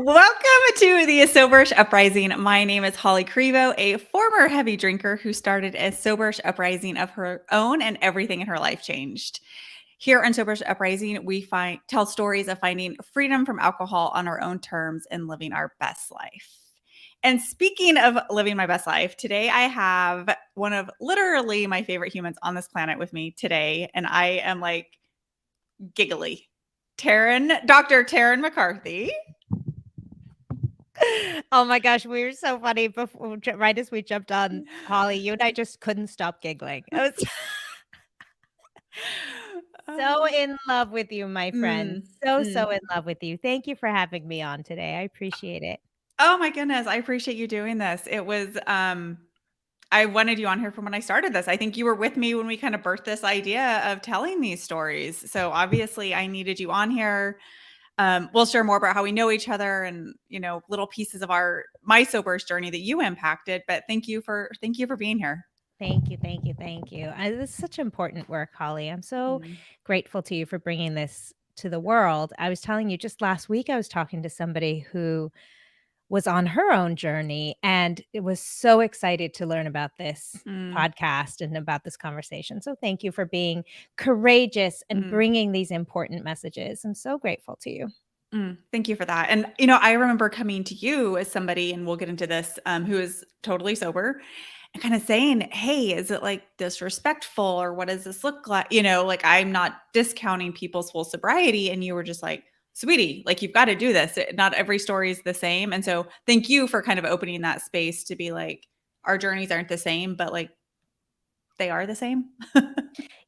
Welcome to the Soberish Uprising. My name is Holly Crevo, a former heavy drinker who started a Soberish Uprising of her own, and everything in her life changed. Here on Soberish Uprising, we tell stories of finding freedom from alcohol on our own terms and living our best life. And speaking of living my best life, today I have one of literally my favorite humans on this planet with me today, and I am like giggly. Dr. Tarryn McCarthy. Oh my gosh, we were so funny before, right as we jumped on, Holly. You and I just couldn't stop giggling. I was so in love with you, my friend. Mm, So mm. in love with you. Thank you for having me on today. I appreciate it. Oh my goodness, I appreciate you doing this. It was I wanted you on here from when I started this. I think you were with me when we kind of birthed this idea of telling these stories. So obviously I needed you on here. We'll share more about how we know each other and, little pieces of my sober's journey that you impacted, but thank you for being here. Thank you, thank you, thank you. This is such important work, Holly. I'm so Mm, grateful to you for bringing this to the world. I was telling you just last week, I was talking to somebody who was on her own journey and it was so excited to learn about this mm, podcast and about this conversation. So thank you for being courageous and mm. bringing these important messages. I'm so grateful to you. Thank you for that. And, I remember coming to you as somebody, and we'll get into this, who is totally sober and kind of saying, hey, is it like disrespectful or what does this look like? Like I'm not discounting people's full sobriety. And you were just like, sweetie, like you've got to do this. Not every story is the same. And so thank you for kind of opening that space to be like, our journeys aren't the same, but like they are the same.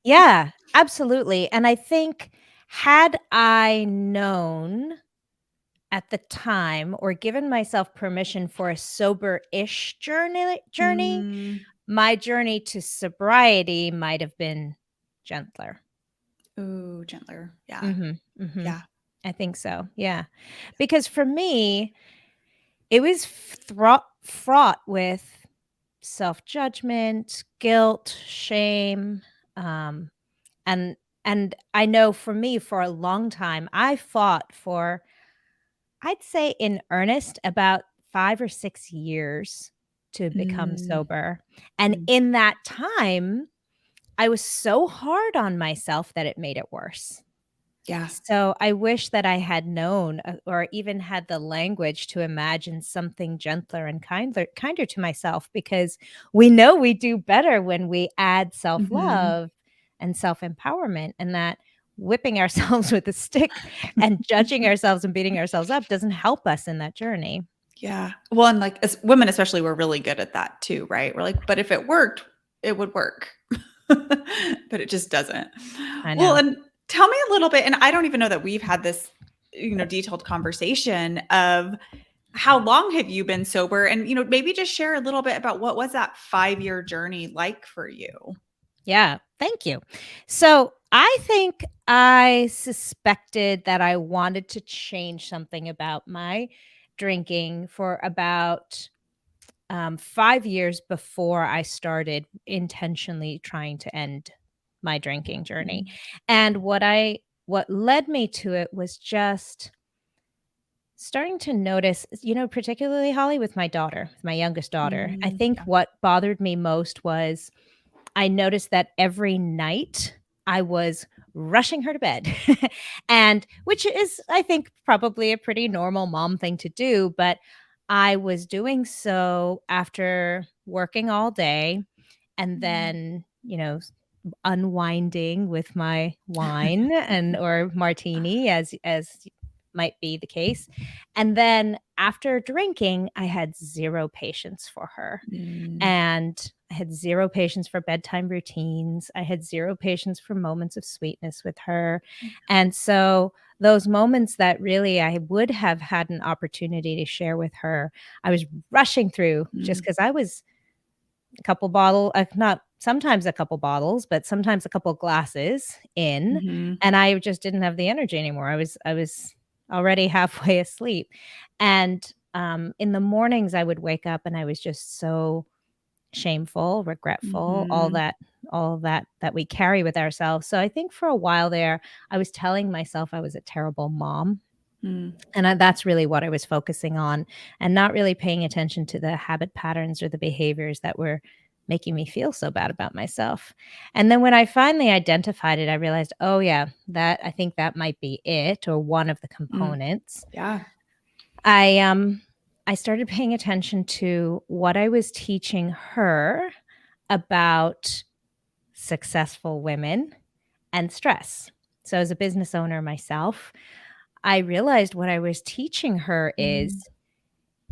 Yeah, absolutely. And I think had I known at the time or given myself permission for a sober-ish journey, Mm. my journey to sobriety might have been gentler. Ooh, gentler. Yeah. Mhm, mhm. Yeah. I think so, yeah. Because for me, it was fraught with self-judgment, guilt, shame, um, and and I know for me, for a long time, I fought for, I'd say in earnest, about 5 or 6 years to become Mm. sober, and Mm. in that time, I was so hard on myself that it made it worse. Yeah. So I wish that I had known, or even had the language to imagine something gentler and kinder to myself, because we know we do better when we add Mhm. self-love and self-empowerment, and that whipping ourselves with a stick and judging ourselves and beating ourselves up doesn't help us in that journey. Yeah. Well, and like as women especially, we're really good at that too, right? We're like, but if it worked, it would work. But it just doesn't. I Well, know. and tell me a little bit, and I don't even know that we've had this, detailed conversation of how long have you been sober? And, maybe just share a little bit about what was that 5-year journey like for you? Yeah, thank you. So I think I suspected that I wanted to change something about my drinking for about 5 years before I started intentionally trying to end my drinking journey. Mhm. And what led me to it was just starting to notice, particularly, Holly, with my daughter, with my youngest daughter. I think Yeah. what bothered me most was I noticed that every night I was rushing her to bed. And which is, I think, probably a pretty normal mom thing to do, but I was doing so after working all day and Mm. then, unwinding with my wine and or martini, as might be the case. And then after drinking, I had zero patience for her. Mm. And I had zero patience for bedtime routines. I had zero patience for moments of sweetness with her. And so those moments that really I would have had an opportunity to share with her, I was rushing through just Mm. because I was a couple bottle not sometimes a couple bottles, but sometimes a couple glasses in, Mhm. and I just didn't have the energy anymore. I was already halfway asleep. And in the mornings I would wake up and I was just so shameful, regretful, Mhm. all that we carry with ourselves. So I think for a while there, I was telling myself I was a terrible mom. Mm. And that's really what I was focusing on, and not really paying attention to the habit patterns or the behaviors that were making me feel so bad about myself. And then when I finally identified it, I realized, oh yeah, that I think that might be it, or one of the Mm. components. Yeah. I started paying attention to what I was teaching her about successful women and stress. So as a business owner myself, I realized what I was teaching her Mm. is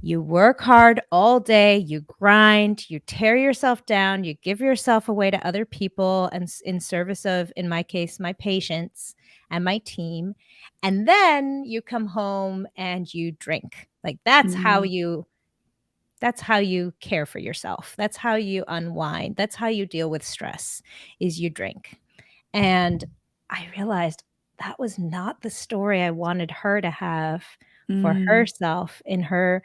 you work hard all day, you grind, you tear yourself down, you give yourself away to other people and in service of, in my case, my patients and my team. And then you come home and you drink. Like Mm. that's how you care for yourself. That's how you unwind. That's how you deal with stress is you drink. And I realized that was not the story I wanted her to have for Mm. herself in her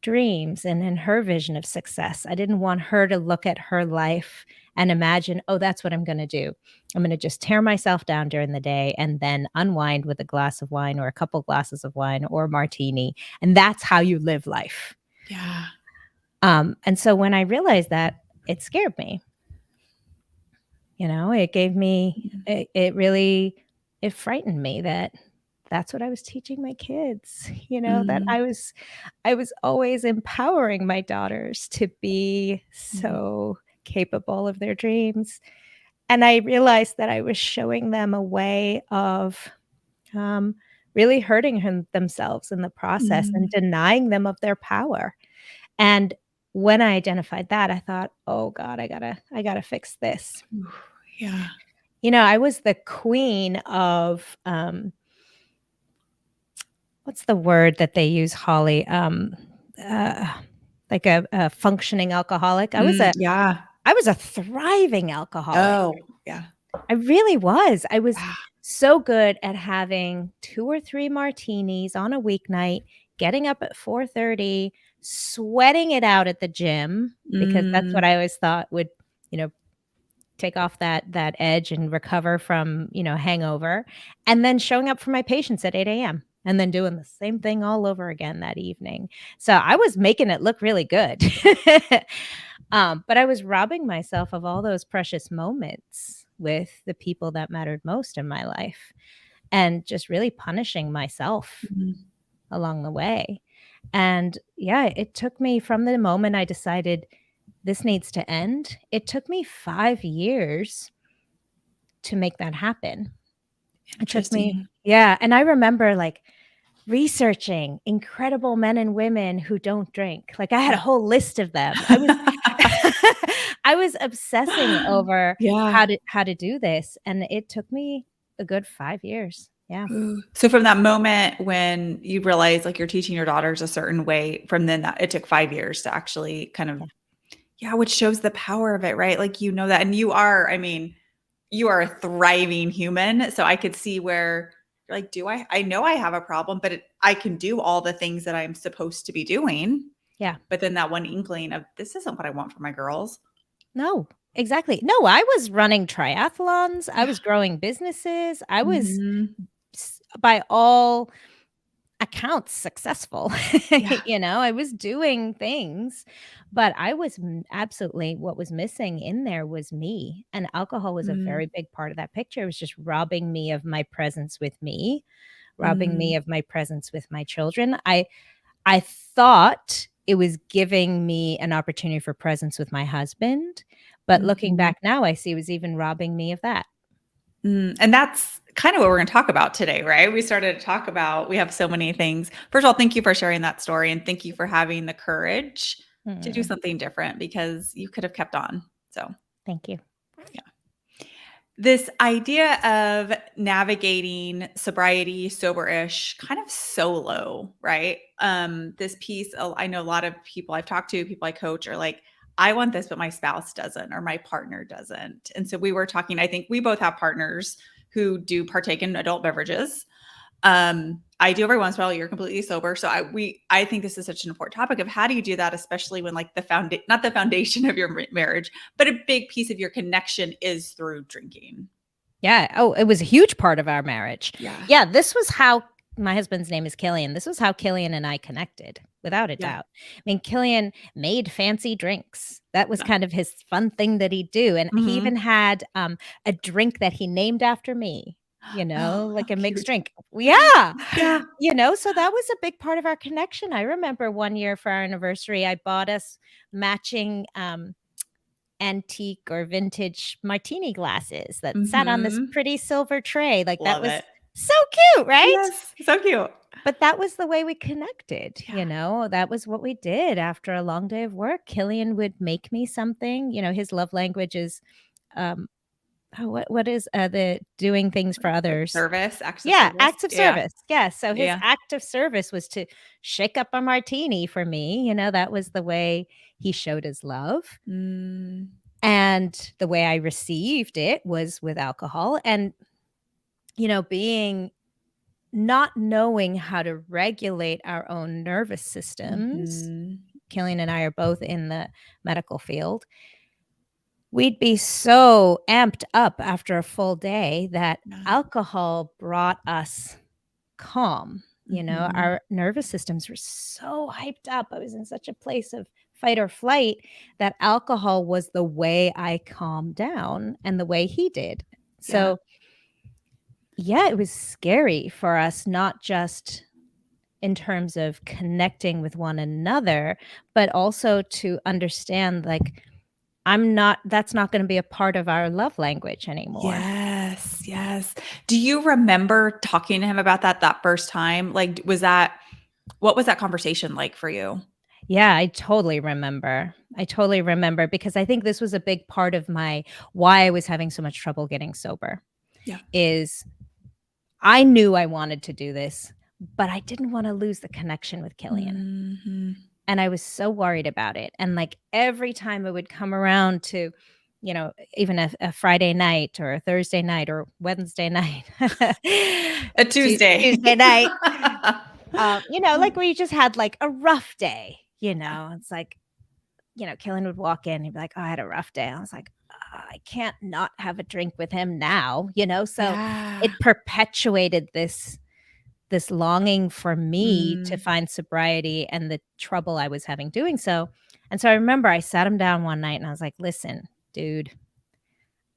dreams and in her vision of success. I didn't want her to look at her life and imagine, "Oh, that's what I'm gonna do. I'm gonna just tear myself down during the day and then unwind with a glass of wine or a couple glasses of wine or a martini, and that's how you live life." Yeah. And so when I realized that, it scared me. It gave me Mm. it really it frightened me that that's what I was teaching my kids, that Mm. I was always empowering my daughters to be Mm. so capable of their dreams. And I realized that I was showing them a way of, um, really hurting themselves in the process and Mm. denying them of their power. And when I identified that, I thought, "Oh god, I gotta fix this." Ooh, yeah. I was the queen of, what's the word that they use, Holly? Uh, like a functioning alcoholic. I was Mm. a Yeah. I was a thriving alcoholic. Oh, yeah. I really was. I was Yeah. so good at having 2 or 3 martinis on a weeknight, getting up at 4:30, sweating it out at the gym because that's what Mm. I always thought would, you know, take off that edge and recover from, hangover, and then showing up for my patients at 8 AM, and then doing the same thing all over again that evening. So I was making it look really good. But I was robbing myself of all those precious moments with the people that mattered most in my life, and just really punishing myself Mm. along the way. And yeah, it took me from the moment I decided this needs to end, it took me 5 years to make that happen. It took me Interesting. Yeah, and I remember, like, researching incredible men and women who don't drink. Like, I had a Yeah. whole list of them. I was I was obsessing over Yeah. how to do this, and it took me a good 5 years. Yeah. Ooh. So from that moment when you realize, like, you're teaching your daughters a certain way, from then that it took 5 years to actually kind of Yeah. yeah, which shows the power of it, right? Like, you know that and you are, I mean, you are a thriving human, so I could see where you're like, "Do I know I have a problem, but I can do all the things that I'm supposed to be doing." Yeah. But then that one inkling of, "This isn't what I want for my girls." No, exactly. No, I was running triathlons, I Yeah. was growing businesses, I was Mhm. by all accounts successful. Yeah. I was doing things, but I was absolutely what was missing in there was me. And alcohol was a Mm. very big part of that picture. It was just robbing me of my presence with me, robbing Mm. me of my presence with my children. I thought it was giving me an opportunity for presence with my husband, but looking Mhm. back now, I see it was even robbing me of that. And that's kind of what we're gonna talk about today, right? We started to talk about we have so many things. First of all, thank you for sharing that story, and thank you for having the courage to do Mm, something different because you could have kept on. So, thank you. yeah. This idea of navigating sobriety, sober-ish, kind of solo, right? This piece, I know a lot of people I've talked to, people I coach are like, I want this, but my spouse doesn't, or my partner doesn't. And so we were talking, I think we both have partners who do partake in adult beverages. I do every once in a while. You're completely sober, so I think this is such an important topic of how do you do that, especially when like not the foundation of your marriage, but a big piece of your connection is through drinking. Yeah. Oh, it was a huge part of our marriage. Yeah. Yeah, this was how my husband's name is Killian. This was how Killian and I connected, without a Yeah. doubt. I mean, Killian made fancy drinks. That was Yeah. kind of his fun thing that he'd do, and he Mhm. even had, a drink that he named after me, Oh, how like a mixed cute. drink. Yeah, Yeah. so that was a big part of our connection. I remember one year for our anniversary, I bought us matching, antique or vintage martini glasses that sat on this Mhm. pretty silver tray, like, that Love was it. so cute, right? Yes, so cute. But that was the way we connected, Yeah. That was what we did after a long day of work. Killian would make me something, his love language is, um, what is, the doing things for Like others? service, acts of Yeah, service. acts of Yeah. service, yes, so his Yeah. act of service was to shake up a martini for me, that was the way he showed his love, Mm. and the way I received it was with alcohol, and, being not knowing how to regulate our own nervous systems. Mhm. Killian and I are both in the medical field. We'd be so amped up after a full day that Yeah. alcohol brought us calm. Mhm. Our nervous systems were so hyped up. I was in such a place of fight or flight that alcohol was the way I calmed down and the way he did. Yeah. So, yeah, it was scary for us, not just in terms of connecting with one another, but also to understand, like, that's not gonna be a part of our love language anymore. Yes, yes. Do you remember talking to him about that first time? Like, what was that conversation like for you? Yeah, I totally remember because I think this was a big part of why I was having so much trouble getting sober, Yeah. is I knew I wanted to do this, but I didn't wanna lose the connection with Killian. Mhm. And I was so worried about it, and, like, every time it would come around to, even a Friday night or a Thursday night or Wednesday night, A Tuesday. Tuesday night, like, where you just had, like, a rough day, Yeah. It's like, Killen would walk in, he'd be like, "Oh, I had a rough day." I was like, I can't not have a drink with him now," So Yeah. it perpetuated this longing for me to Mm. find sobriety and the trouble I was having doing so. And so I remember I sat him down one night and I was like, "Listen, dude,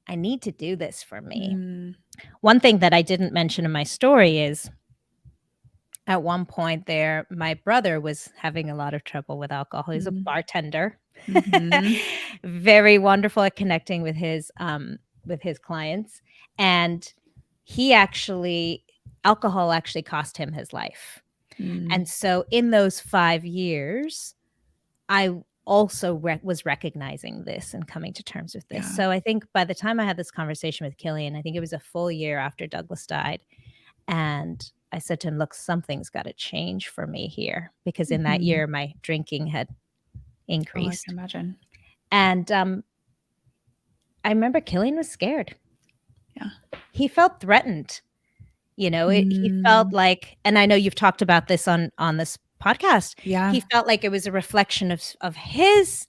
I need to do this for me." Mm. One thing that I didn't mention in my story is at one point there, my brother was having a lot of trouble with alcohol. He's a Mm. bartender, Mhm. very wonderful at connecting with his clients, and he actually alcohol actually cost him his life. Mm. And so in those 5 years, I also was recognizing this and coming to terms with this. Yeah. So I think by the time I had this conversation with Killian, I think it was a full year after Douglas died, and I said to him, "Look, something's gotta change for me here," because in that Mhm. year, my drinking had Oh, I increased. can imagine. And, I remember Killian was scared. Yeah. He felt threatened. He felt Mm. like, and I know you've talked about this on this podcast, Yeah. he felt like it was a reflection of his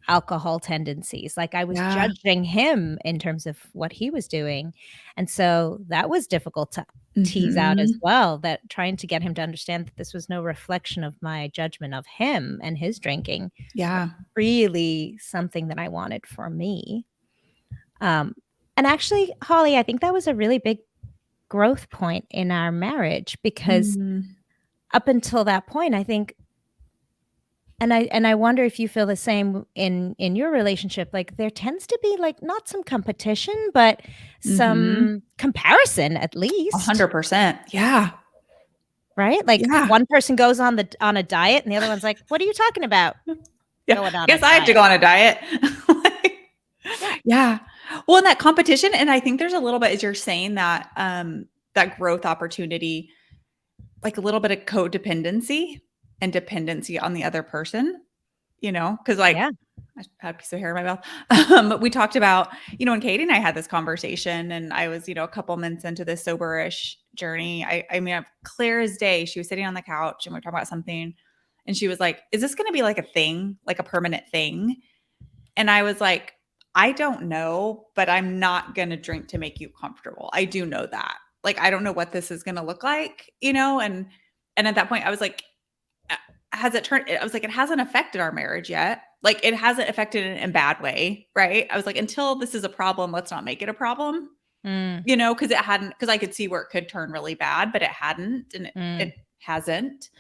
alcohol tendencies, like I was Yeah. judging him in terms of what he was doing, and so that was difficult to tease out as Mhm. well, that trying to get him to understand that this was no reflection of my judgment of him and his drinking, but Yeah. really something that I wanted for me. Um, and actually, Holly, I think that was a really big growth point in our marriage because Mm. up until that point, I think, and I wonder if you feel the same in your relationship, like, there tends to be, like, not some competition, but Mhm. some comparison at least, 100%. Yeah. right? Like, Yeah. one person goes on a diet and the other one's like, "What are you talking about? Yeah. Going on a Guess I have to diet?" go on a diet. Like, Yeah. yeah. Well, in that competition, and I think there's a little bit as you're saying that, that growth opportunity, like a little bit of codependency and dependency on the other person, because like Yeah. I had a piece of hair in my mouth. We talked about, when Katie and I had this conversation and I was, a couple months into this soberish journey. I mean, clear as day, she was sitting on the couch and we were talking about something and she was like, is this going to be like a thing, like a permanent thing? And I was like, I don't know, but I'm not going to drink to make you comfortable. I do know that. Like, I don't know what this is going to look like, and at that point I was like, has it turned, I was like, it hasn't affected our marriage yet. Like, it hasn't affected it in a bad way. Right. I was like, until this is a problem, let's not make it a problem, Mm, cause it hadn't, cause I could see where it could turn really bad, but it hadn't, and it mm. hasn't.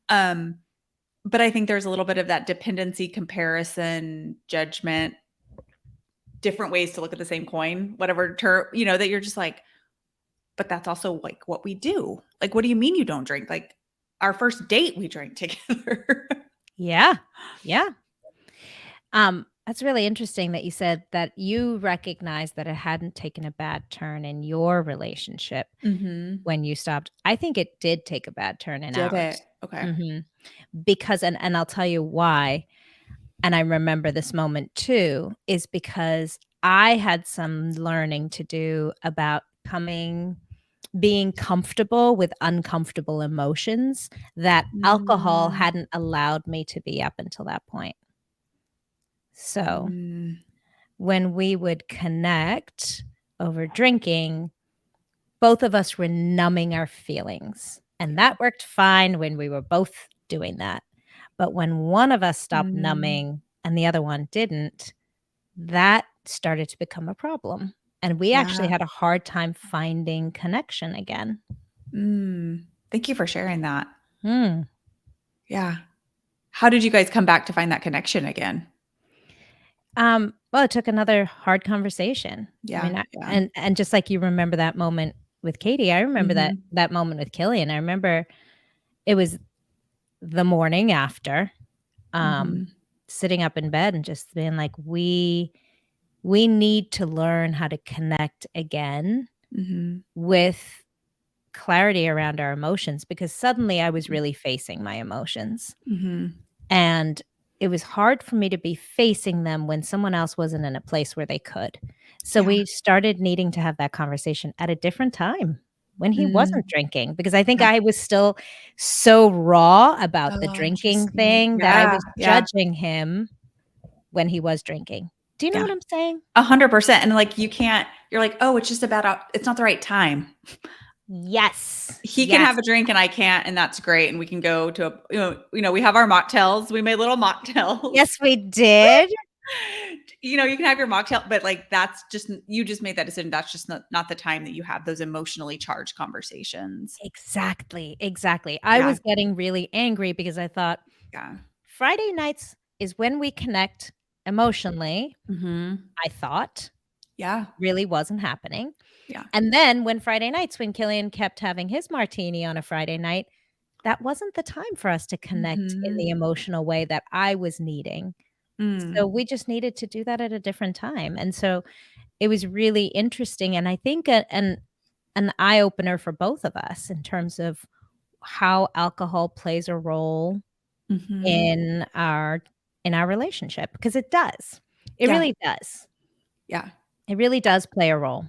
Um, but I think there's a little bit of that dependency, comparison, judgment, different ways to look at the same coin, whatever term, that you're just like, but that's also like what we do. Like, what do you mean you don't drink? Like, our first date, we drank together. Yeah. Yeah. That's really interesting that you said that you recognized that it hadn't taken a bad turn in your relationship Mhm. when you stopped. I think it did take a bad turn in Did it? ours. Okay. Mhm. Because and I'll tell you why, and I remember this moment too, is because I had some learning to do about being comfortable with uncomfortable emotions that alcohol Mm. hadn't allowed me to be up until that point. So, Mm. when we would connect over drinking, both of us were numbing our feelings, and Yeah. that worked fine when we were both doing that. But when one of us stopped Mm. numbing and the other one didn't, that started to become a problem, and we actually Yeah. had a hard time finding connection again. Mm. Thank you for sharing that. Mm. Yeah. How did you guys come back to find that connection again? Well, it took another hard conversation. I Yeah. mean, Yeah. and just like you remember that moment with Katie, I remember that Mhm. that moment with Killian. I remember it was the morning after, um, Mhm. sitting up in bed and just being like, "We need to learn how to connect again Mhm. with clarity around our emotions," because suddenly I was really facing my emotions. Mhm. And it was hard for me to be facing them when someone else wasn't in a place where they could. So Yeah. we started needing to have that conversation at a different time when he wasn't Mm. drinking, because I think Yeah. I was still so raw about the Oh, drinking interesting. thing that I Yeah. was Yeah. judging him when he was drinking. Do you know Yeah. what I'm saying? 100%. And like, you're like, oh, it's just about, it's not the right time. Yes. He can Yes. have a drink and I can't, and that's great. And we can go to we have our mocktails. We made little mocktails. Yes, we did. You can have your mocktail, but like, that's just, you just made that decision. That's just not the time that you have those emotionally charged conversations. Exactly, exactly. I Yeah. was getting really angry because I thought Yeah. Friday nights is when we connect emotionally. Mhm. I thought Yeah. really wasn't happening. Yeah. And then when Friday nights, when Killian kept having his martini on a Friday night, that wasn't the time for us to connect in the Mhm. emotional way that I was needing. So Mm. we just needed to do that at a different time. And so it was really interesting, and I think an eye opener for both of us in terms of how alcohol plays a role Mhm. in our relationship, because it does. It Yeah. really does. Yeah. It really does play a role.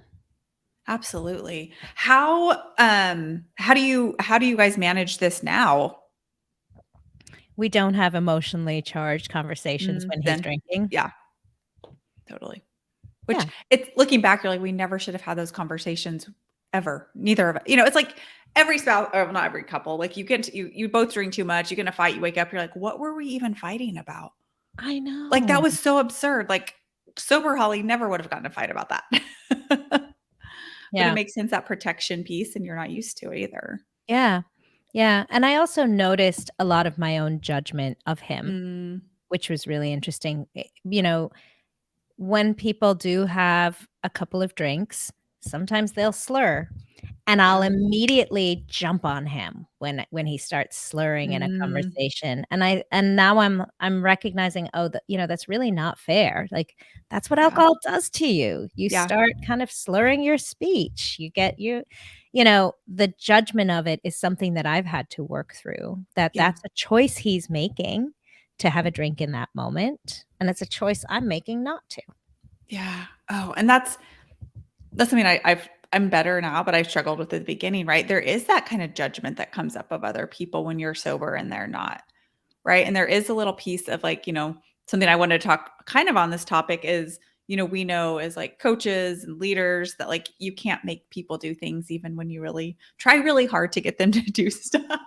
Absolutely. How do you guys manage this now? We don't have emotionally charged conversations when he's Then drinking. yeah, totally. Which, Yeah, it's looking back, you're like, we never should have had those conversations ever. Neither of it. It's like every spouse, or not every couple, like, you both drink too much, you get in a fight, you wake up, you're like, what were we even fighting about? I Like, that know. was so absurd. Like, sober Holly never would have gotten in a fight about that. But it Yeah, makes sense, that protection piece, and you're not used to it either. yeah, yeah, and I also noticed a lot of my own judgment of him, Mm. which was really interesting. When people do have a couple of drinks, sometimes they'll slur. And I'll Yeah. immediately jump on him when he starts slurring in a Mm. conversation, and now I'm recognizing, oh, that's really not fair, like, that's what Yeah. alcohol does to you. You Yeah. start kind of slurring your speech. The judgment of it is something that I've had to work through, Yeah. that's a choice he's making to have a drink in that moment, and it's a choice I'm making not to. Yeah. Oh, and that's something I'm better now, but I struggled with at the beginning, right? There is that kind of judgment that comes up of other people when you're sober and they're not, right? And there is a little piece of like, something I wanted to talk kind of on this topic is, we know as like coaches and leaders that like you can't make people do things even when you really try really hard to get them to do stuff.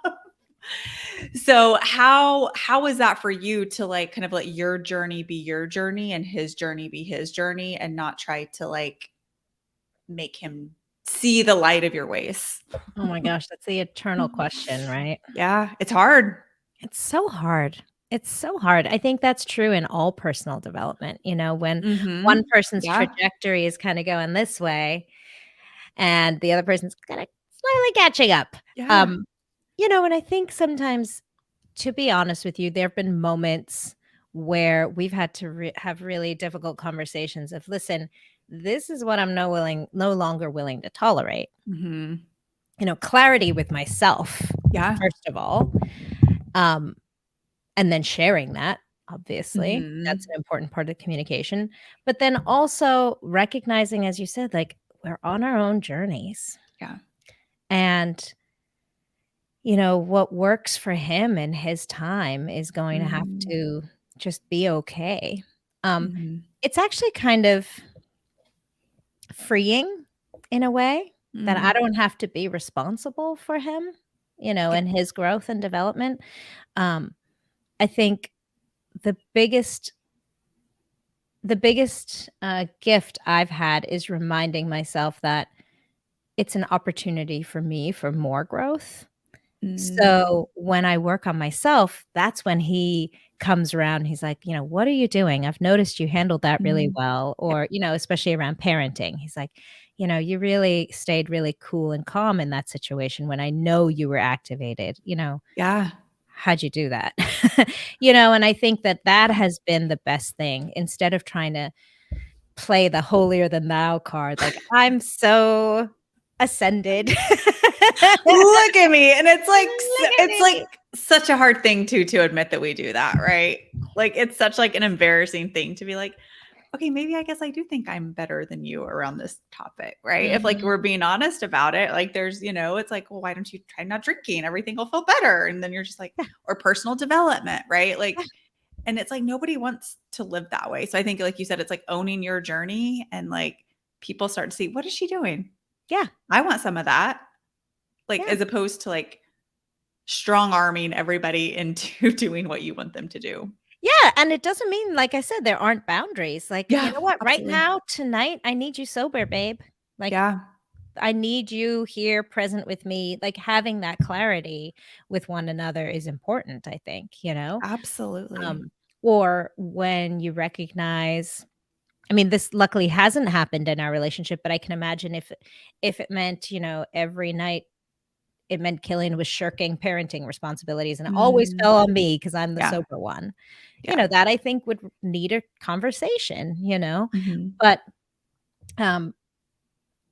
So how was that for you to like kind of let your journey be your journey and his journey be his journey and not try to like make him see the light of your ways? Oh my gosh, that's the eternal question, right? Yeah, it's hard. It's so hard. It's so hard. I think that's true in all personal development, when one Mhm. person's Yeah. trajectory is kinda going this way and the other person's kinda slightly catching up. Yeah. Um, and I think sometimes, to be honest with you, there have been moments where we've had to have really difficult conversations of, "Listen, this is what I'm no longer willing to tolerate." Mhm. Clarity with myself, Yeah. first of all, um, and then sharing that, obviously. That's Mhm. an important part of communication, but then also recognizing, as you said, like, we're on our own journeys, Yeah. and, what works for him and his time is going to have Mhm. to just be okay. Um, Mhm. it's actually kind of freeing in a way that I Mm. don't have to be responsible for him, Yeah. and his growth and development. Um, I think the biggest gift I've had is reminding myself that it's an opportunity for me for more growth. Mm. So, when I work on myself, that's when he comes around, he's like, "What are you doing? I've noticed you handled that really Mm. well," Yeah. or, especially around parenting. He's like, "You really stayed really cool and calm in that situation when I know you were activated, Yeah. how'd you do that?" And I think that that has been the best thing instead of trying to play the holier than thou card, like, "I'm so ascended." Look at me. And it's like Look at it's like me. such a hard thing to admit that we do that, right? Like it's such like an embarrassing thing to be like, okay, maybe I guess I do think I'm better than you around this topic, right? If like Mhm. we're being honest about it, like there's, it's like, well, why don't you try not drinking? Everything will feel better. And then you're just like, Yeah, or personal development, right? yeah, Like, and it's like nobody wants to live that way. So I think, like you said, it's like owning your journey and like people start to see, what is she doing? yeah, I want some of that. Like, yeah. as opposed to like strong arming everybody into doing what you want them to do. Yeah, and it doesn't mean, like I said, there aren't boundaries. Like, "You Yeah, know what? Right absolutely. now, tonight, I need you sober, babe. Like, Yeah, I need you here present with me." Like, having that clarity with one another is important, I think, absolutely. Um, or when you recognize, I mean, this luckily hasn't happened in our relationship, but I can imagine if it meant, every night it meant Killian was shirking parenting responsibilities and it always Mhm. fell on me because 'cause I'm the Yeah, sober one. yeah. That I think would need a conversation. Mhm. But, um,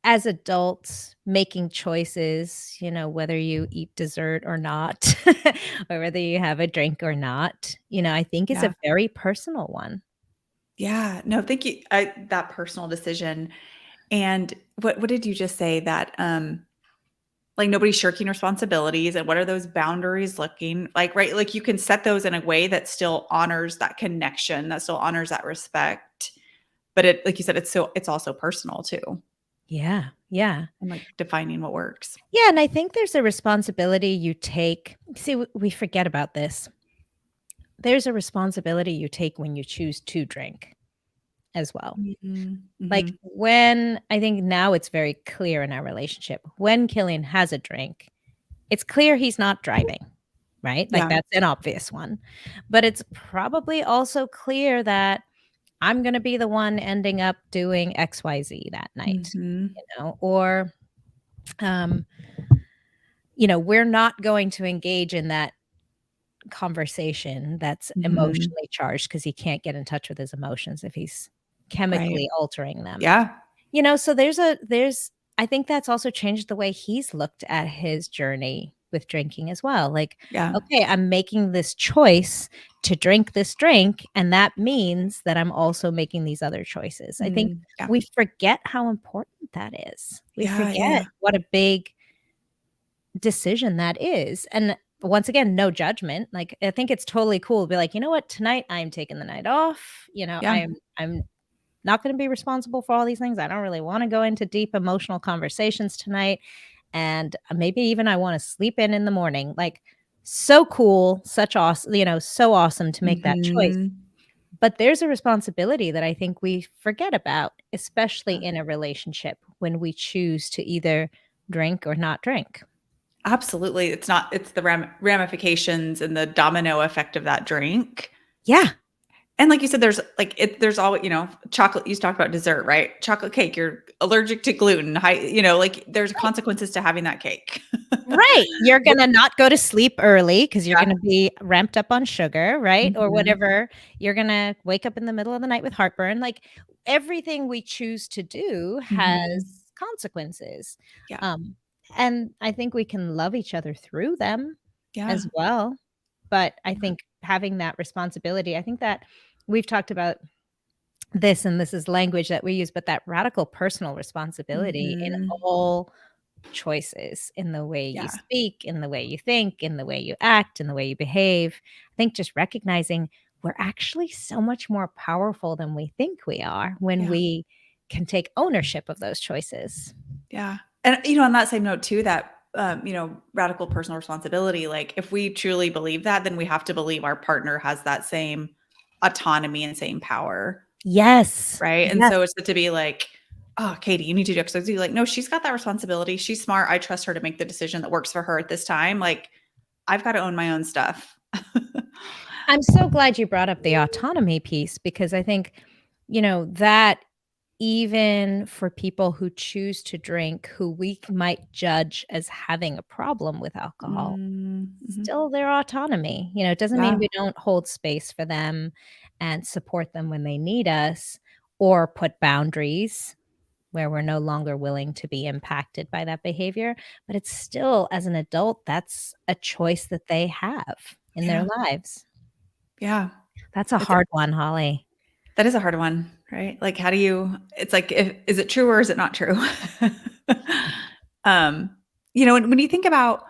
as adults making choices, whether you eat dessert or not, or whether you have a drink or not, I think is Yeah. a very personal one. Yeah. No, thank you. That personal decision. And what did you just say that like nobody's shirking responsibilities and what are those boundaries looking like, right? Like you can set those in a way that still honors that connection, that still honors that respect. But it like you said, it's also personal too. Yeah, yeah. And like defining what works. Yeah, and I think there's a responsibility you take. See, we forget about this. There's a responsibility you take when you choose to drink as well. Mhm. Like, Mhm. when I think now it's very clear in our relationship, when Killian has a drink, it's clear he's not driving, right? Like, Yeah. that's an obvious one. But it's probably also clear that I'm gonna be the one ending up doing XYZ that night, Mhm. or, um, we're not going to engage in that conversation that's Mhm. emotionally charged because he can't get in touch with his emotions if he's Right. chemically altering them. Yeah. So there's I think that's also changed the way he's looked at his journey with drinking as well. Like, Yeah. okay, I'm making this choice to drink this drink, and that means that I'm also making these other choices. I think Mm. Yeah. we forget how important that is. We Yeah. forget Yeah. what a big decision that is. And once again, no judgment. Like, I think it's totally cool to be like, "You know what? Tonight I'm taking the night off. Yeah. I'm not going to be responsible for all these things. I don't really want to go into deep emotional conversations tonight. And maybe even I want to sleep in the morning. Like, so cool, such awesome, so awesome to make that choice. Mhm. But there's a responsibility that I think we forget about, especially Yeah. in a relationship when we choose to either drink or not drink. Absolutely. It's the ramifications and the domino effect of that drink. Yeah. And like you said, there's always, chocolate, you talked about dessert, right? Chocolate cake, you're allergic to gluten, like there's Right. consequences to having that cake. Right. You're Wh gonna not go to sleep early because 'cause you're Yeah. gonna be ramped up on sugar, right? Or Mhm. whatever. You're gonna wake up in the middle of the night with heartburn. Like, everything we choose to do has Mhm. consequences. Yeah. Um, and I think we can love each other through them as Yeah. well. But I Yeah. think having that responsibility, I think that we've talked about this, and this is language that we use, but that radical personal responsibility in Mhm. all choices, in the way you Yeah. speak, in the way you think, in the way you act, in the way you behave. I think just recognizing we're actually so much more powerful than we think we are when Yeah. we can take ownership of those choices. Yeah. And, on that same note too, that, radical personal responsibility, like if we truly believe that, then we have to believe our partner has that same autonomy and same power, Yes. right? And Yes. so it's to be like, "Oh, Katie, you need to do X, Y, Z." Like, no, she's got that responsibility. She's smart. I trust her to make the decision that works for her at this time. Like, I've got to own my own stuff. I'm so glad you brought up the autonomy piece because I think, that even for people who choose to drink, who we might judge as having a problem with alcohol, Mhm. still their autonomy. It doesn't mean Yeah. we don't hold space for them and support them when they need us or put boundaries where we're no longer willing to be impacted by that behavior. But it's still, as an adult, that's a choice that they have in their Yeah. lives. Yeah. That's a It's hard one, Holly. That is a hard one, right? Like, how do you it's like, if is it true or is it not true? Um, when you think about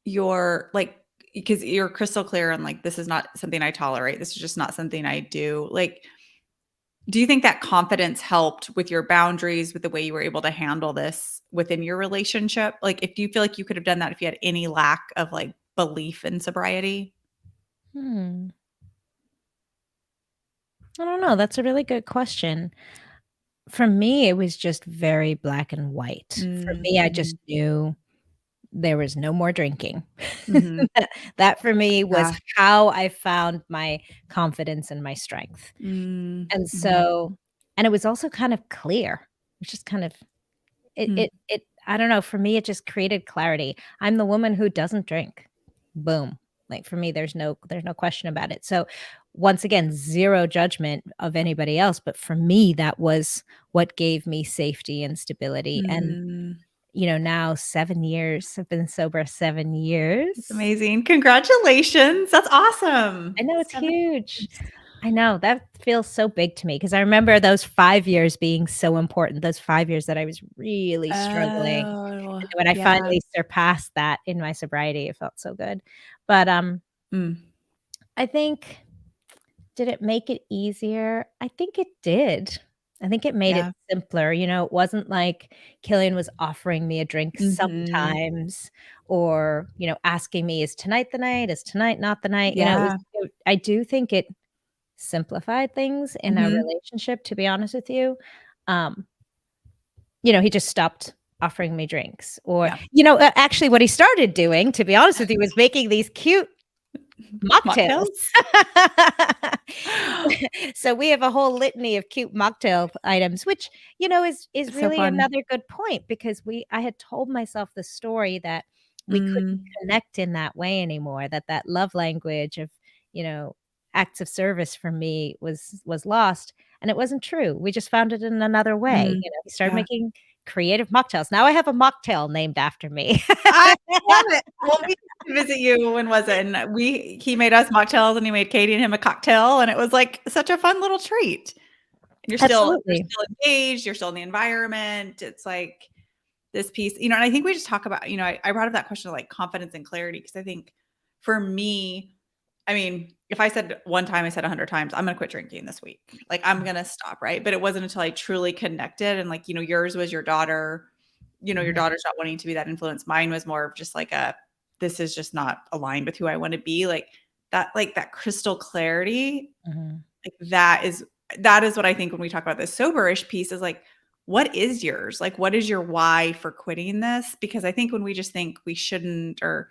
your like, because you're crystal clear on like, this is not something I tolerate. This is just not something I do. Like, do you think that confidence helped with your boundaries, with the way you were able to handle this within your relationship? Like, if you feel like you could have done that if you had any lack of like belief in sobriety? Hmm. I don't know. That's a really good question. For me, it was just very black and white. For Mm, me, I just mhm, knew there was no more drinking. mhm. That for me was Yeah. how I found my confidence and my strength. Mm, And mhm, so and it was also kind of clear. It's just kind of mm, I don't know, for me, it just created clarity. I'm the woman who doesn't drink. Boom. Like, for me, there's no question about it. So, once again, 0 judgment of anybody else, but for me, that was what gave me safety and stability, and, mm. now 7 years. I've been sober 7 That's years. amazing. Congratulations. That's awesome. I know, it's 7 huge. years. I know, that feels so big to me because I remember those 5 years being so important, those 5 years that I was really struggling, Oh, and when I yeah. finally surpassed that in my sobriety, it felt so good. But, Mm, I think did it make it easier? I think it did. I think it made it yeah. simpler, it wasn't like Killian was offering me a drink Mhm. sometimes or, asking me, "Is tonight the night? Is tonight not the night?" Yeah. I do think it simplified things in our Mhm. relationship, to be honest with you. Um, he just stopped offering me drinks or, Yeah. actually what he started doing, to be honest with you, was making these cute mocktails. Mocktails? So we have a whole litany of cute mocktail items, which, is It's so really fun. another good point because I had told myself the story that we couldn't Mm, connect in that way anymore, that love language of, you know, acts of service for me was lost, and it wasn't true. We just found it in another way, mm. we started Yeah. making creative mocktails. Now I have a mocktail named after me. I love it. Well, we came to visit you, when was it? And he made us mocktails and he made Katie and him a cocktail, and it was like such a fun little treat. And you're Absolutely. still engaged, you're still in the environment. It's like this piece, and I think we just talk about, I brought up that question of like confidence and clarity because I think for me, I mean, if I said one time, I said 100 times, I'm gonna quit drinking this week. Like, I'm gonna stop, right? But it wasn't until I truly connected and, like, yours was your daughter, your Mhm, daughter's not wanting to be that influence. Mine was more of just like this is just not aligned with who I wanna be. Like, that crystal clarity, mhm. like, that is what I think when we talk about this soberish piece is like, what is yours? Like, what is your why for quitting this? Because I think when we just think we shouldn't or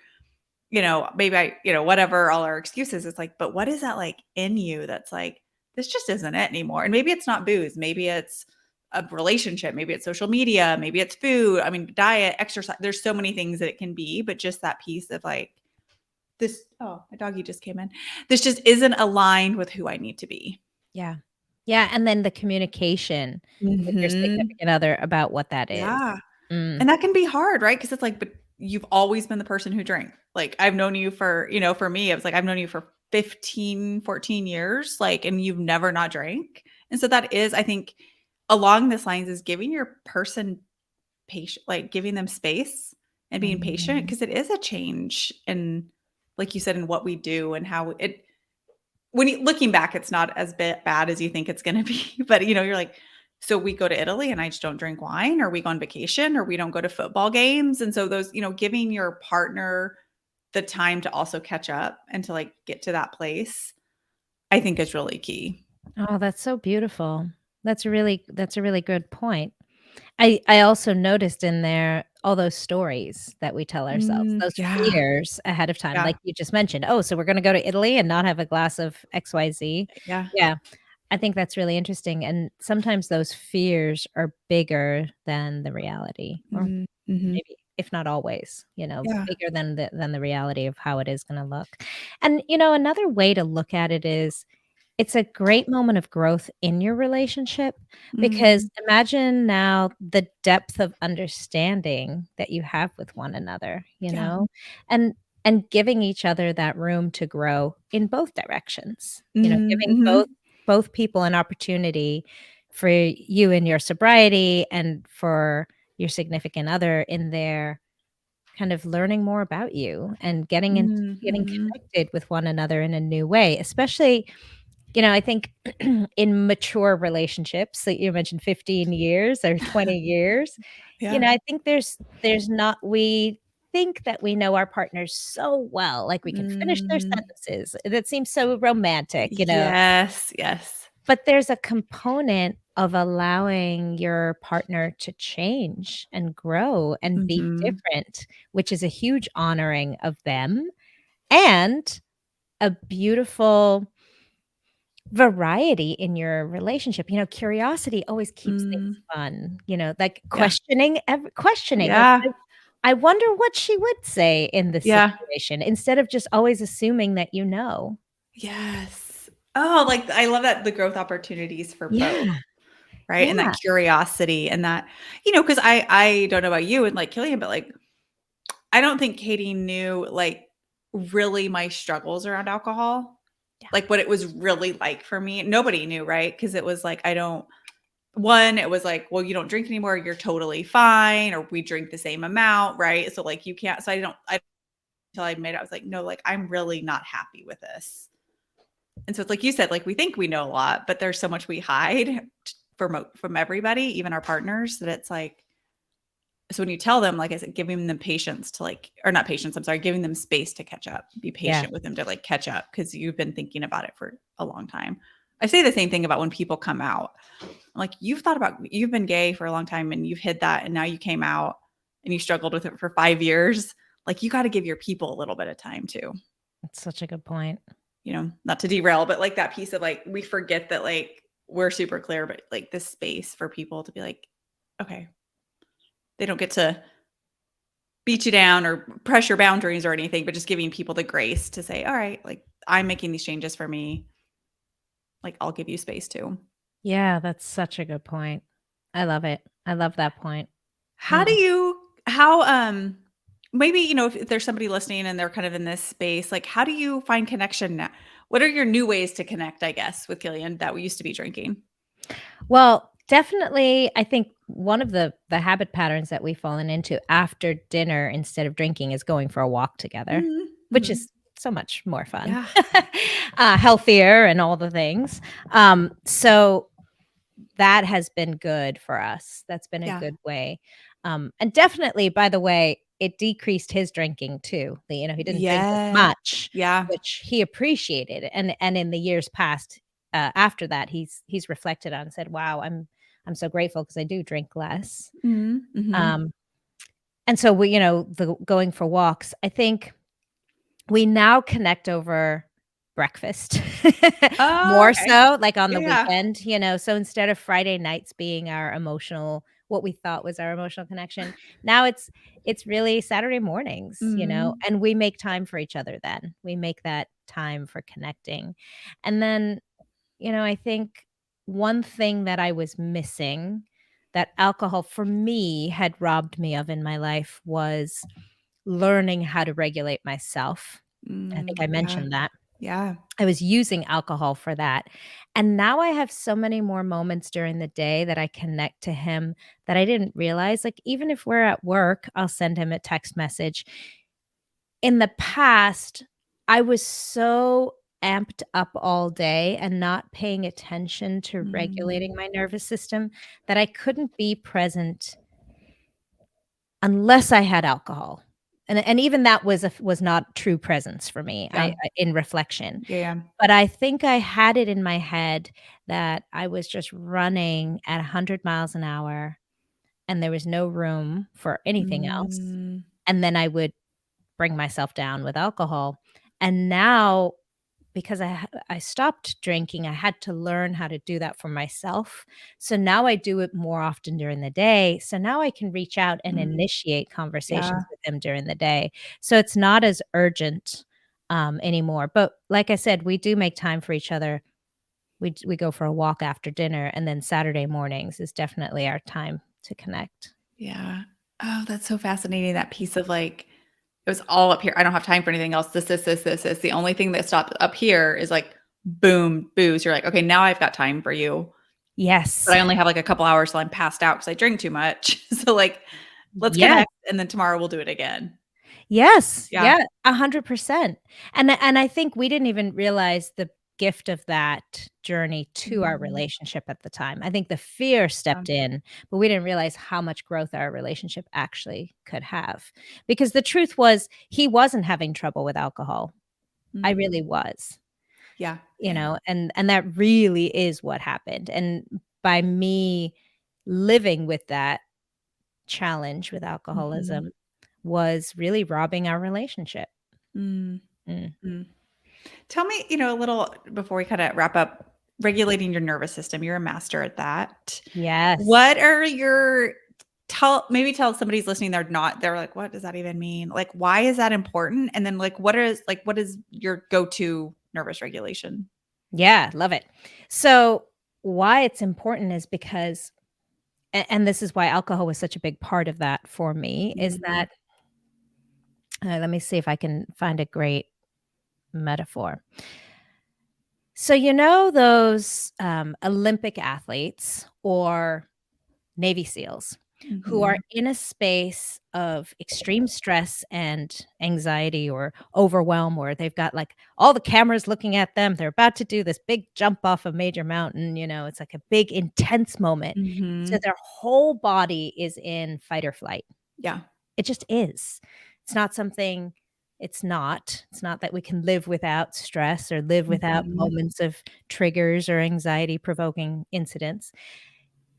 maybe whatever all our excuses, it's like, but what is that like in you that's like, this just isn't it anymore? And maybe it's not booze, maybe it's a relationship, maybe it's social media, maybe it's food. I mean, diet, exercise, there's so many things that it can be, but just that piece of like, this, oh, my doggy just came in. This just isn't aligned with who I need to be. Yeah. Yeah, and then the communication with your Mhm. significant other about what that is. Yeah. Mm, And that can be hard, right? Because it's like, but you've always been the person who drank. Like, I've known you for, for me, it was like, I've known you for 15, 14 years, like, and you've never not drank. And so that is, I think, along this lines is giving your person patient, like giving them space and being patient mhm. because it is a change in, like you said, in what we do and how it, when you looking back, it's not as bad as you think it's gonna be, but, you're like, "So we go to Italy and I just don't drink wine, or we go on vacation, or we don't go to football games," and so those giving your partner the time to also catch up and to, like, get to that place, I think is really key. Oh, that's so beautiful. That's a really good point. I also noticed in there all those stories that we tell ourselves, those Yeah, fears ahead of time, yeah, like you just mentioned. "Oh, so we're gonna go to Italy and not have a glass of XYZ." yeah. Yeah, I think that's really interesting, and sometimes those fears are bigger than the reality, or Mhm, mhm. maybe if not always, Yeah. bigger than the reality of how it is gonna look. And, another way to look at it is it's a great moment of growth in your relationship because Mm, imagine now the depth of understanding that you have with one another, yeah. and giving each other that room to grow in both directions, Mhm, giving both mhm, people an opportunity for you in your sobriety and for your significant other in their kind of learning more about you and mm, getting mhm. connected with one another in a new way, especially I think in mature relationships that you mentioned 15 years or 20 years, Yeah. I think there's not we think that we know our partners so well, like we can finish their Mhm. sentences. That seems so romantic. Yes, yes. But there's a component of allowing your partner to change and grow and be Mhm. different, which is a huge honoring of them and a beautiful variety in your relationship. Curiosity always keeps things Mm, fun, like yeah. questioning, like, Yeah. I wonder what she would say in this Yeah. situation instead of just always assuming that you know. Yes. Oh, like, I love that the growth opportunities for both, Yeah, right? And that yeah, curiosity and that because I don't know about you and, like, Killian, but, like, I don't think Katie knew, like, really my struggles around alcohol, yeah. like, what it was really like for me. Nobody knew, right? Because it was like, I don't one, it was like, "Well, you don't drink anymore, you're totally fine," or, "We drink the same amount," right? So, like, you can't so I until I admit it, I was like, "No, like, I'm really not happy with this." And so it's like you said, like, we think we know a lot, but there's so much we hide from everybody, even our partners, that it's like so when you tell them, like I said, giving them patience to like or not patience, I'm sorry, giving them space to catch up. Be Yeah. patient with them to like catch up because you've been thinking about it for a long time. I say the same thing about when people come out. Like you've been gay for a long time and you've hid that and now you came out and you struggled with it for 5 years. Like you got to give your people a little bit of time too. That's such a good point. Not to derail, but like that piece of like we forget that like we're super clear, but like this space for people to be like, okay, they don't get to beat you down or press your boundaries or anything, but just giving people the grace to say, all right, like I'm making these changes for me. Like I'll give you space too. Yeah, that's such a good point. I love it. I love that point. How do Mm. you, how, maybe, if there's somebody listening and they're kind of in this space, like how do you find connection now? What are your new ways to connect, I guess, with Killian that we used to be drinking? Well, definitely, I think one of the habit patterns that we've fallen into after dinner instead of drinking is going for a walk together, Mhm, which mhm. is so much more fun, Yeah. healthier and all the things. So that has been good for us. That's been a Yeah. good way. And definitely, by the way, it decreased his drinking too. He didn't drink as Yeah. much, Yeah. which he appreciated. And in the years past, after that, he's reflected on and said, "Wow, I'm so grateful because I do drink less." Mhm. Mhm. Um, and so the going for walks, I think we now connect over breakfast Oh, more okay. so, like, on Yeah, the yeah. weekend, so instead of Friday nights being our emotional what we thought was our emotional connection, now it's really Saturday mornings, Mhm. and we make time for each other then. We make that time for connecting. And then, I think one thing that I was missing that alcohol for me had robbed me of in my life was learning how to regulate myself. I think I Yeah. mentioned that. Yeah. I was using alcohol for that. And now I have so many more moments during the day that I connect to him that I didn't realize. Like, even if we're at work, I'll send him a text message. In the past, I was so amped up all day and not paying attention to Mm. regulating my nervous system that I couldn't be present unless I had alcohol. And even that was not true presence for me, Yeah. in reflection. Yeah, yeah. But I think I had it in my head that I was just running at 100 miles an hour, and there was no room for anything else, Mm. and then I would bring myself down with alcohol. And now, because I stopped drinking, I had to learn how to do that for myself. So now I do it more often during the day. So now I can reach out and Mm. initiate conversations Yeah. with him during the day. So it's not as urgent, anymore. But like I said, we do make time for each other. We go for a walk after dinner, and then Saturday mornings is definitely our time to connect. Yeah. Oh, that's so fascinating, that piece of, like, it was all up here. I don't have time for anything else. This. The only thing that stopped up here is, like, boom, booze. You're like, "Okay, now I've got time for you." Yes. But I only have, like, a couple hours till I'm passed out because I drink too much. So, like, let's Yes. connect, and then tomorrow we'll do it again. Yes, Yeah. yeah, 100%. And I think we didn't even realize the gift of that journey to our Mhm. relationship at the time. I think the fear Yeah. stepped in, but we didn't realize how much growth our relationship actually could have. Because the truth was, he wasn't having trouble with alcohol. I Mhm. really was, Yeah. Yeah. and that really is what happened. And by me living with that challenge with Mhm. alcoholism was really robbing our relationship. Mm. Mm. Mm. Tell me, a little before we kinda wrap up, regulating your nervous system. You're a master at that. Yes. What are your tell somebody's listening, they're like, "What does that even mean?" Like, why is that important? And then, like, what is your go-to nervous regulation? Yeah, love it. So, why it's important is because and this is why alcohol was such a big part of that for me, is Mhm. that let me see if I can find a great metaphor. So, those, Olympic athletes or Navy SEALs who are Mhm. in a space of extreme stress and anxiety or overwhelm, or they've got like all the cameras looking at them. They're about to do this big jump off a major mountain. It's like a big, intense moment. So Mhm. their whole body is in fight or flight. Yeah. It just is. It's not something, it's not that we can live without stress or live without Mhm. moments of triggers or anxiety provoking incidents.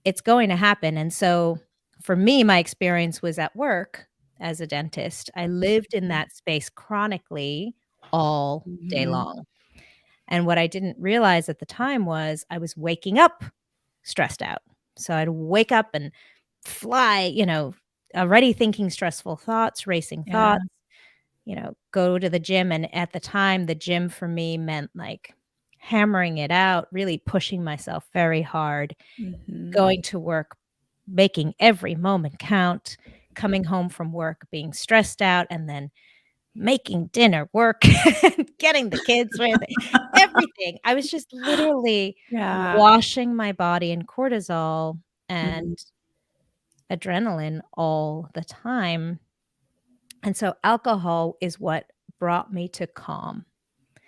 It's going to happen, and so, for me, my experience was at work as a dentist. I lived in Mhm. that space chronically all day Mhm. long, and what I didn't realize at the time was I was waking up stressed out. So I'd wake up and fly, already thinking stressful thoughts, racing Yeah. thoughts, go to the gym, and at the time, the gym for me meant, like, hammering it out, really pushing myself very hard, Mhm. going to work, making every moment count, coming home from work being stressed out, and then making dinner work, getting the kids ready, everything. I was just literally Yeah. washing my body in cortisol Mhm. and adrenaline all the time, and so alcohol is what brought me to calm.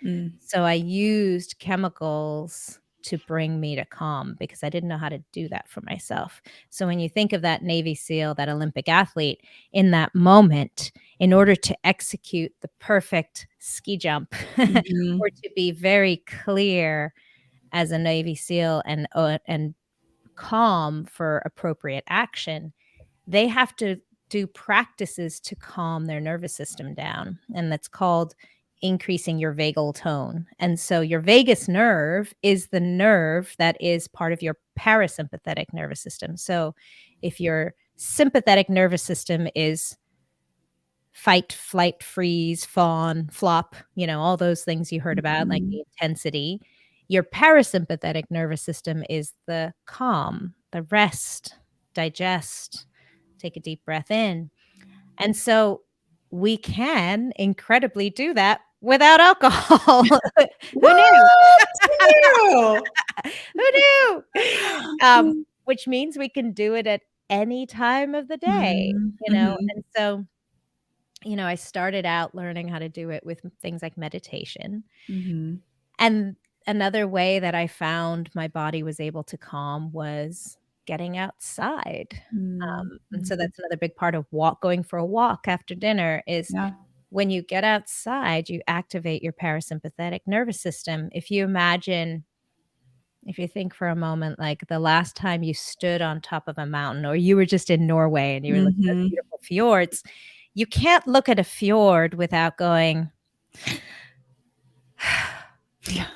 Mm. So I used chemicals to bring me to calm because I didn't know how to do that for myself. So when you think of that Navy SEAL, that Olympic athlete, in that moment, in order to execute the perfect ski jump Mhm. or to be very clear as a Navy SEAL and calm for appropriate action, they have to do practices to calm their nervous system down, and that's called increasing your vagal tone. And so your vagus nerve is the nerve that is part of your parasympathetic nervous system. So if your sympathetic nervous system is fight, flight, freeze, fawn, flop, all those things you heard about, like Mhm. the intensity. Your parasympathetic nervous system is the calm, the rest, digest, take a deep breath in. And so we can incredibly do that without alcohol. Who knew? What? Who Who knew? knew? Which means we can do it at any time of the day, Mm. Mhm. and so I started out learning how to do it with things like meditation. Mhm. And another way that I found my body was able to calm was getting outside. Mm. And so Mhm. that's another big part of going for a walk after dinner is Yeah. when you get outside, you activate your parasympathetic nervous system. If you think for a moment, like the last time you stood on top of a mountain or you were just in Norway and you were looking at Mhm. beautiful fjords, you can't look at a fjord without going, Yeah.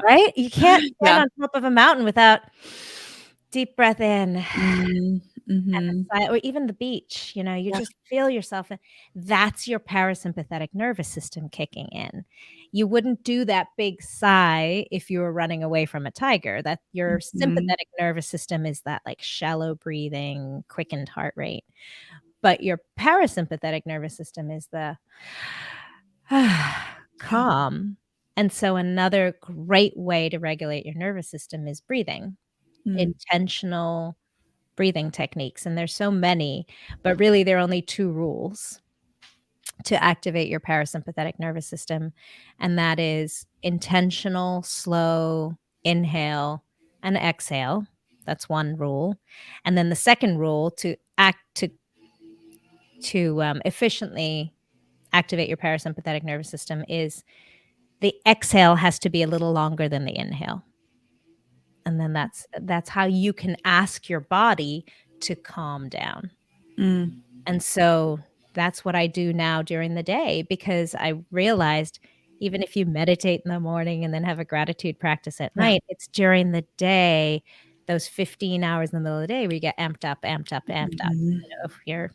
right? You can't stand Yeah. on top of a mountain without deep breath in Mm. and Mhm. a sigh, or even the beach, you Yeah. just feel yourself in that's your parasympathetic nervous system kicking in. You wouldn't do that big sigh if you were running away from a tiger. That your Mhm. sympathetic nervous system is that, like, shallow breathing, quickened heart rate. But your parasympathetic nervous system is the Yeah. calm. And so another great way to regulate your nervous system is breathing, Mm. intentional breathing techniques. And there's so many, but really there are only two rules to activate your parasympathetic nervous system. And that is intentional, slow inhale and exhale. That's one rule. And then the second rule to efficiently activate your parasympathetic nervous system is the exhale has to be a little longer than the inhale. And then that's how you can ask your body to calm down. Mm. And so that's what I do now during the day because I realized even if you meditate in the morning and then have a gratitude practice at Yeah. night, it's during the day, those 15 hours in the middle of the day where you get amped up, amped up, amped up. Mhm. If your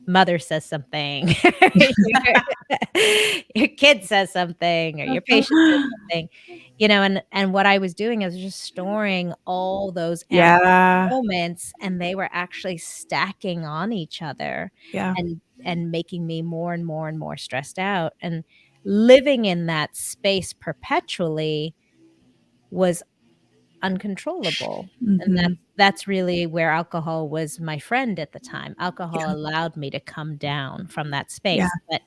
mother says something, your kid says something, or your patient says something, and what I was doing is just storing all those amped Yeah. moments, and they were actually stacking on each other Yeah. and making me more and more and more stressed out, and living in that space perpetually was uncontrollable, and Mhm. that's really where alcohol was my friend at the time. Alcohol Yeah. allowed me to come down from that Yeah. space, but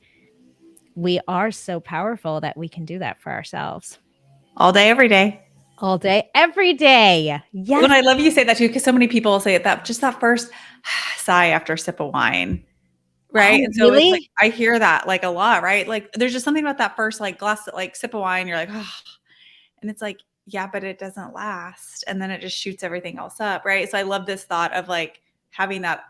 we are so powerful that we can do that for ourselves. All day, every day. All day, every day. Well, Yes. and I love you say that too, because so many people say that just that first sigh after a sip of wine, right? Oh, And so it's like really? I hear that like a lot, right? Like there's just something about that first like glass, like sip of wine, you're like, oh, and it's like, yeah, but it doesn't last. And then it just shoots everything else up, right? So I love this thought of like having that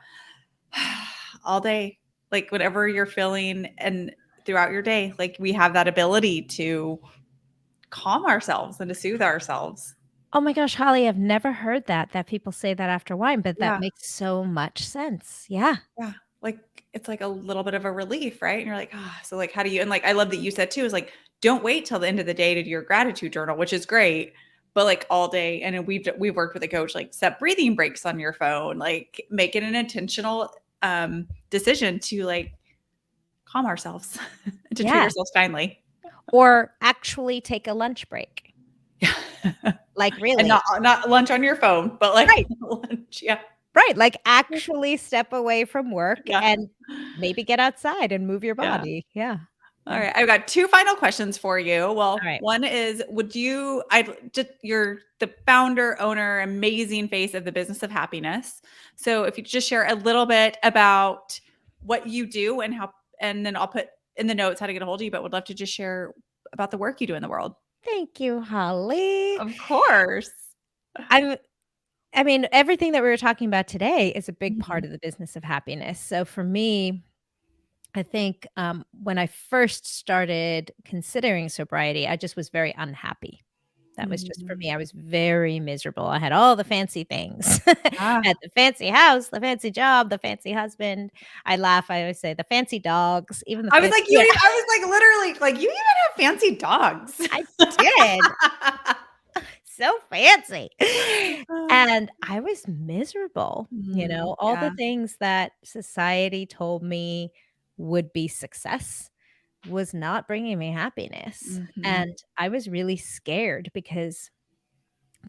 all day, like whatever you're feeling and throughout your day, like we have that ability to calm ourselves and to soothe ourselves. Oh my gosh, Holly, I've never heard that people say that after wine, but that Yeah. makes so much sense. Yeah. Yeah. Like it's like a little bit of a relief, right? And you're like, ah, so like how do you and like I love that you said too, is like, don't wait till the end of the day to do your gratitude journal, which is great. But like all day, and then we've worked with a coach, like set breathing breaks on your phone, like make it an intentional decision to like calm ourselves to treat Yeah. ourselves kindly. Or actually take a lunch break. Yeah. Like, And really. not lunch on your phone, but like Right. lunch. Yeah. Right, like, actually step away from work Yeah. and maybe get outside and move your Yeah. body. Yeah. All right. I've got two final questions for you. All Well, right. one is, you're the founder, owner, amazing face of the business of happiness. So if you could just share a little bit about what you do and then I'll put in the notes how to get a hold of you, but would love to just share about the work you do in the world. Thank you, Holly. Of course. I'm I mean, everything that we were talking about today is a big part Mhm. of the business of happiness. So for me, I think, when I first started considering sobriety, I just was very unhappy. That was just for Mhm. me, I was very miserable. I had all the fancy things. Ah, I had the fancy house, the fancy job, the fancy husband. I laugh, I always say the fancy dogs, even the I was fancy like, I was like, literally, like, you even have fancy dogs. I did. So fancy. And I was miserable, all the Yeah. things that society told me would be success was not bringing me happiness, Mhm. and I was really scared because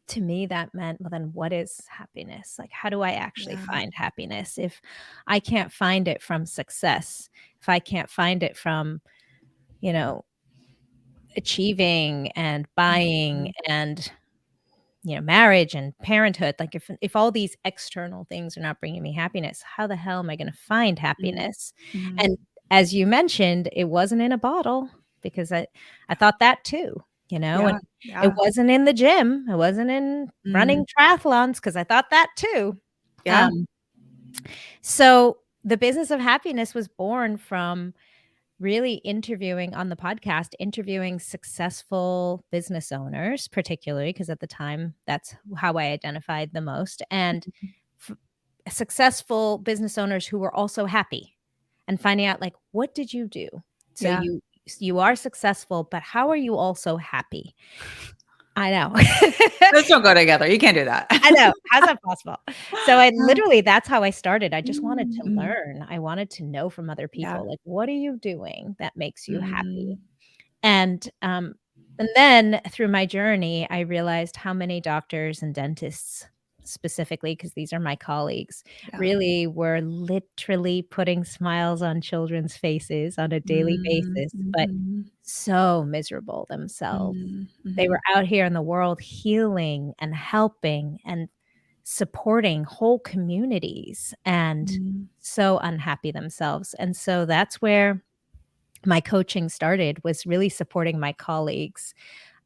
to me that meant, well, then what is happiness? Like, how do I actually Yeah. find happiness if I can't find it from success, if I can't find it from, you know, achieving and buying Mhm. and marriage and parenthood, like if all these external things are not bringing me happiness, how the hell am I going to find Mhm. happiness? Mhm. And as you mentioned, it wasn't in a bottle because I thought that too, and Yeah. it Yeah. wasn't in the gym, it wasn't in Mm. running triathlons because I thought that too. Yeah. Um, so the business of happiness was born from really interviewing on the podcast, interviewing successful business owners, particularly because at the time that's how I identified the most, and f- successful business owners who were also happy, and finding out like, what did you do? So Yeah. you are successful, but how are you also happy? I know. Those don't go together. You can't do that. I know. How's that possible? So I literally that's how I started. I just wanted to Mm. learn. I wanted to know from other Yeah. people, like, what are you doing that makes you happy? Mm. And then through my journey, I realized how many doctors and dentists specifically, because these are my colleagues, Yeah. really were literally putting smiles on children's faces on a daily Mm. basis, but Mhm. so miserable themselves. Mhm. They Mhm. were out here in the world healing and helping and supporting whole communities and Mhm. so unhappy themselves. And so that's where my coaching started, was really supporting my colleagues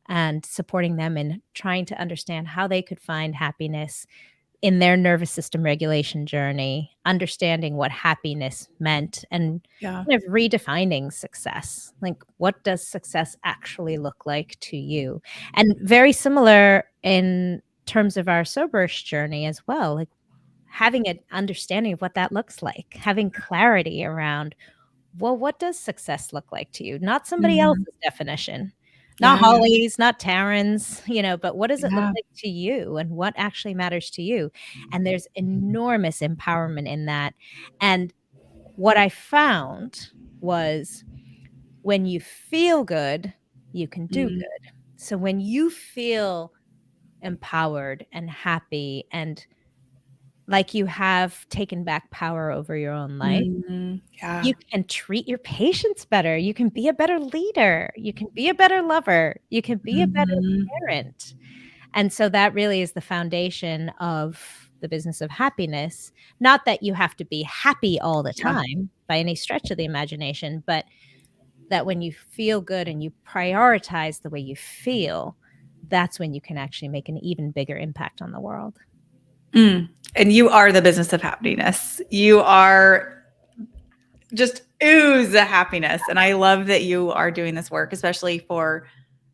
and supporting them in trying to understand how they could find happiness in their nervous system regulation journey, understanding what happiness meant and Yeah. kind of redefining success. Like, what does success actually look like to you? And very similar in terms of our soberish journey as well, like having an understanding of what that looks like, having clarity around, well, what does success look like to you? Not somebody Mhm. else's definition, not Yeah. Holly's, not Taryn's, but what does it look Yeah. like to you and what actually matters to you? And there's enormous empowerment in that. And what I found was when you feel good, you can do Mm. good. So when you feel empowered and happy and like you have taken back power over your own life, Mhm. Yeah. you can treat your patients better, you can be a better leader, you can be a better lover, you can be a better Mhm. parent, and so that really is the foundation of the business of happiness. Not that you have to be happy all the Yeah. time by any stretch of the imagination, but that when you feel good and you prioritize the way you feel, that's when you can actually make an even bigger impact on the world. Mm. And you are the business of happiness. You are just ooze the happiness. And I love that you are doing this work, especially for,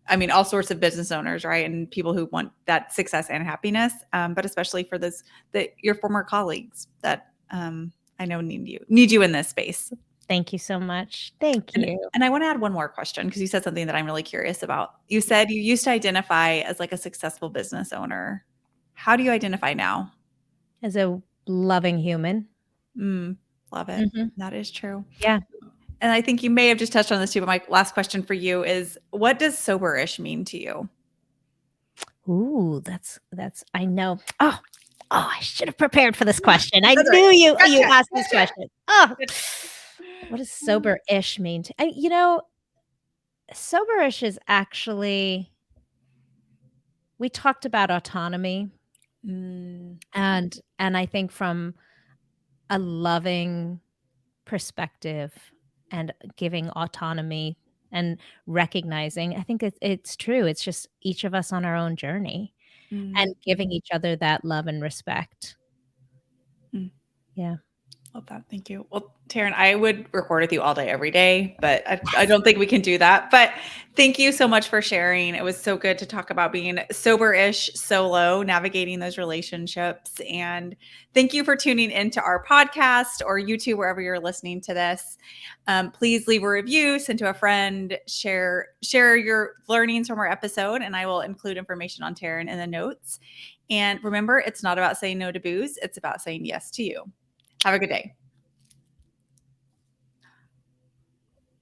I mean, all sorts of business owners, right? And people who want that success and happiness, but especially for your former colleagues that I know need you in this space. Thank you so much. Thank And you. and I want to add one more question because you said something that I'm really curious about. You said you used to identify as like a successful business owner. How do you identify now? As a loving human. Mm, love it. Mhm. That is true. Yeah. And I think you may have just touched on this too, but my last question for you is what does soberish mean to you? Ooh, that's I know. Oh, I should have prepared for this question. I That's right. knew you Gotcha. asked this Gotcha. question. Oh, Good. what does sober-ish mean to I you know, Soberish is actually, we talked about autonomy, Mm, and I think from a loving perspective and giving autonomy and recognizing, I think it's true. It's just each of us on our own journey mm, and giving each other that love and respect. mm. Yeah. Love that. Thank you. Well, Taryn, I would record with you all day, every day, but I don't think we can do that. But thank you so much for sharing. It was so good to talk about being sober-ish solo, navigating those relationships. And thank you for tuning into our podcast or YouTube, wherever you're listening to this. Please leave a review, send to a friend, share your learnings from our episode, and I will include information on Taryn in the notes. And remember, it's not about saying no to booze. It's about saying yes to you. Have a good day.